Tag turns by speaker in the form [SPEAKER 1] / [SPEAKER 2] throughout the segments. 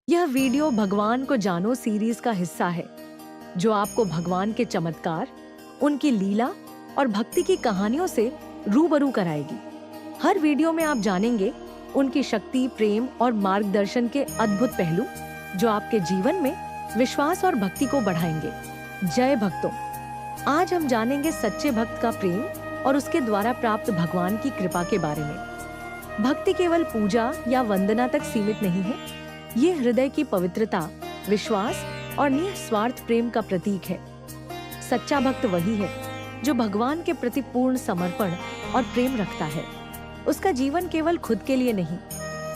[SPEAKER 1] यह वीडियो भगवान को जानो सीरीज का हिस्सा है, जो आपको भगवान के चमत्कार, उनकी लीला और भक्ति की कहानियों से रूबरू कराएगी। हर वीडियो में आप जानेंगे उनकी शक्ति, प्रेम और मार्गदर्शन के अद्भुत पहलू, जो आपके जीवन में विश्वास और भक्ति को बढ़ाएंगे। जय भक्तों! आज हम जानेंगे सच्चे भक्त का प्रेम और उसके द्वारा प्राप्त भगवान की कृपा के बारे में। भक्ति केवल पूजा या वंदना तक सीमित नहीं है, ये हृदय की पवित्रता, विश्वास और निस्वार्थ प्रेम का प्रतीक है। सच्चा भक्त वही है जो भगवान के प्रति पूर्ण समर्पण और प्रेम रखता है। उसका जीवन केवल खुद के लिए नहीं,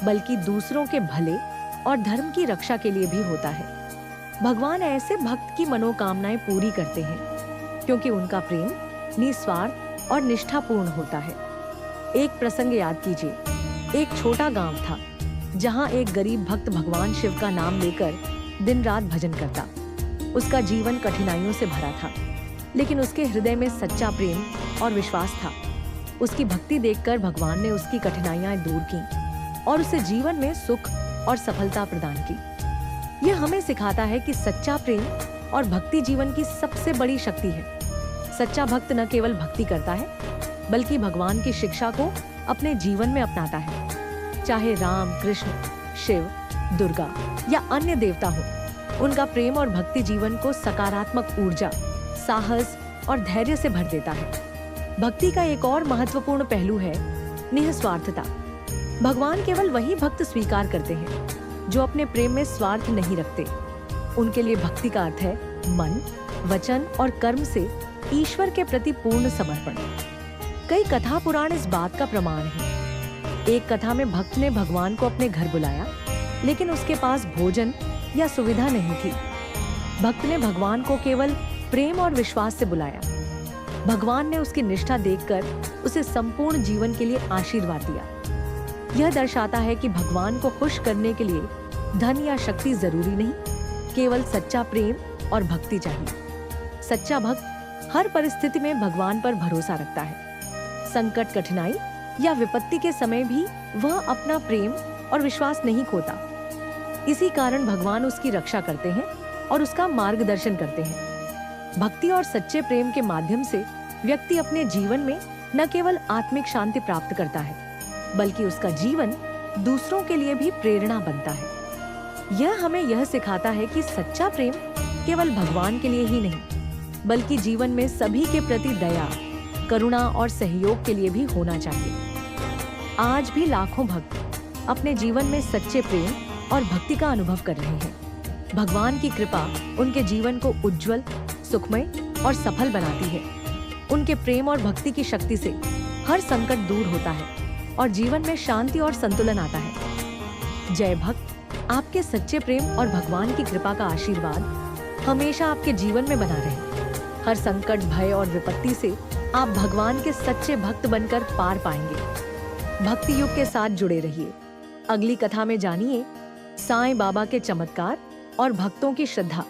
[SPEAKER 1] बल्कि दूसरों के भले और धर्म की रक्षा के लिए भी होता है। भगवान ऐसे भक्त की मनोकामनाएं पूरी करते हैं, क्योंकि उनका प्रेम निस्वार्थ और निष्ठापूर्ण होता है। एक प्रसंग याद कीजिए। एक छोटा गांव था, जहां एक गरीब भक्त भगवान शिव का नाम लेकर दिन रात भजन करता। उसका जीवन कठिनाइयों से भरा था, लेकिन उसके हृदय में सच्चा प्रेम और विश्वास था। उसकी भक्ति देखकर भगवान ने उसकी कठिनाइयां दूर की और उसे जीवन में सुख और सफलता प्रदान की। यह हमें सिखाता है कि सच्चा प्रेम और भक्ति जीवन की सबसे बड़ी शक्ति है। सच्चा भक्त न केवल भक्ति करता है, बल्कि भगवान की शिक्षा को अपने जीवन में अपनाता है। चाहे राम, कृष्ण, शिव, दुर्गा या अन्य देवता हो, उनका प्रेम और भक्ति जीवन को सकारात्मक ऊर्जा, साहस और धैर्य से भर देता है। भक्ति का एक और महत्वपूर्ण पहलू है निस्वार्थता। भगवान केवल वही भक्त स्वीकार करते हैं जो अपने प्रेम में स्वार्थ नहीं रखते। उनके लिए भक्ति का अर्थ है मन, वचन और कर्म से ईश्वर के प्रति पूर्ण समर्पण। कई कथा पुराण इस बात का प्रमाण है। एक कथा में भक्त ने भगवान को अपने घर बुलाया, लेकिन उसके पास भोजन या सुविधा नहीं थी। भक्त ने भगवान को केवल प्रेम और विश्वास से बुलाया। भगवान ने उसकी निष्ठा देखकर उसे संपूर्ण जीवन के लिए आशीर्वाद दिया। यह दर्शाता है कि भगवान को खुश करने के लिए धन या शक्ति जरूरी नहीं, केवल सच्चा प्रेम और भक्ति चाहिए। सच्चा भक्त हर परिस्थिति में भगवान पर भरोसा रखता है। संकट, कठिनाई या विपत्ति के समय भी वह अपना प्रेम और विश्वास नहीं खोता। इसी कारण भगवान उसकी रक्षा करते हैं और उसका मार्गदर्शन करते हैं। भक्ति और सच्चे प्रेम के माध्यम से व्यक्ति अपने जीवन में न केवल आत्मिक शांति प्राप्त करता है, बल्कि उसका जीवन दूसरों के लिए भी प्रेरणा बनता है। यह हमें यह सिखाता है कि सच्चा प्रेम केवल भगवान के लिए ही नहीं, बल्कि जीवन में सभी के प्रति दया, करुणा और सहयोग के लिए भी होना चाहिए। आज भी लाखों भक्त अपने जीवन में सच्चे प्रेम और भक्ति का अनुभव कर रहे हैं। भगवान की कृपा उनके जीवन को उज्जवल, सुखमय और सफल बनाती है। उनके प्रेम और भक्ति की शक्ति से हर संकट दूर होता है और जीवन में शांति और संतुलन आता है। जय भक्त! आपके सच्चे प्रेम और भगवान की कृपा का आशीर्वाद हमेशा आपके जीवन में बना रहे। हर संकट, भय और विपत्ति से आप भगवान के सच्चे भक्त बनकर पार पाएंगे। भक्ति युग के साथ जुड़े रहिए। अगली कथा में जानिए साईं बाबा के चमत्कार और भक्तों की श्रद्धा।